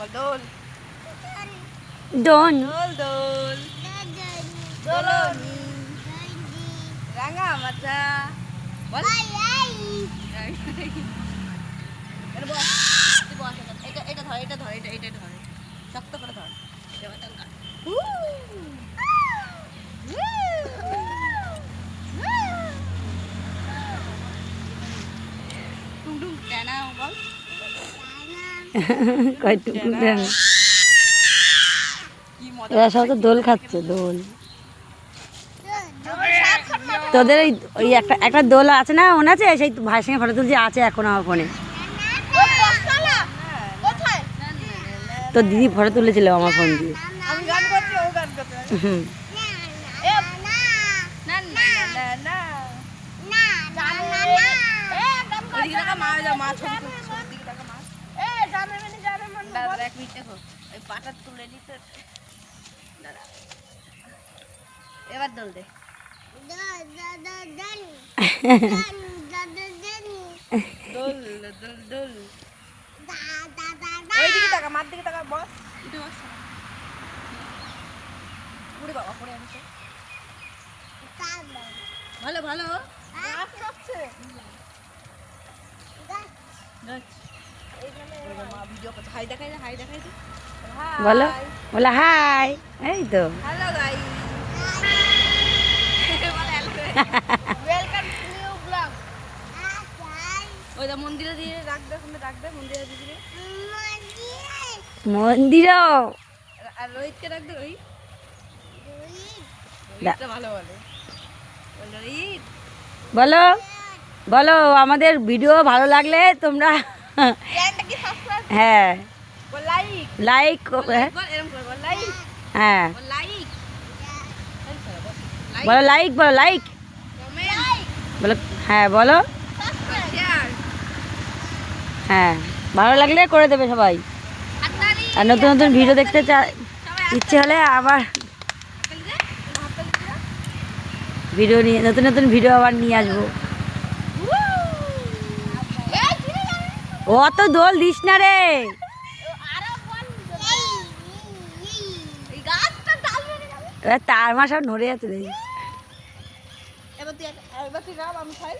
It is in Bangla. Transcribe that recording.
দোল ডন দোল দোল দোলনি রাঙা মাচা বল এটা বস তুই বস এটা ধর এটা ধর এটা ধর শক্ত করে ধর টুং টুং টানা বল কয় টুকু দেন কি মজা এরা সব তো দোল খাচ্ছে দোল তোদের ওই একটা একটা দোল আছে না মনে আছে সেই ভাইয়ের সঙ্গে ফটো তুলছি আছে এখন আমার ফোনে তো দিদি ফটো তুলেছিল আমার ফোন দিয়ে আমি গান করছি ও গান করছে হুম না না না না ওদিকে টাকা মা যাও মা ছবি তুলছে ওদিকে টাকা মা দাদা এক মিনিট দেখো ওই পাটা তুলে দিতে দাদা এবার দোল দে দোল দোল দোল ওইদিকে টাকা মার দিকে টাকা বস উঠে বস উড়ে বাবা পড়ে আমি ভালো ভালো বলো বলো হাই এই তো hello guys welcome to new blog ওই দা মন্দিরে দিয়ে রাখবে মন্দিরে দিয়ে মন্দির আর রোহিতকে রাখবে রোহিত রোহিতটা ভালো বলে রোহিত বলো বলো আমাদের ভিডিও ভালো লাগলে তোমরা চ্যানেলটা কি সাবস্ক্রাইব হ্যাঁ বল লাইক লাইক বল এরকম করে বল লাইক হ্যাঁ বল লাইক বলো লাইক বলো লাইক কমেন্ট বলো হ্যাঁ বলো শেয়ার হ্যাঁ ভালো লাগলে করে দেবে সবাই আর নতুন নতুন ভিডিও দেখতে ইচ্ছে হলে আবার ভিডিও নিয়ে নতুন নতুন ভিডিও আবার নিয়ে আসবো অত দোল দিস না রে এবার তার মা সব নড়ে যাচ্ছে দেখি এবার তুই নাম আমি খাই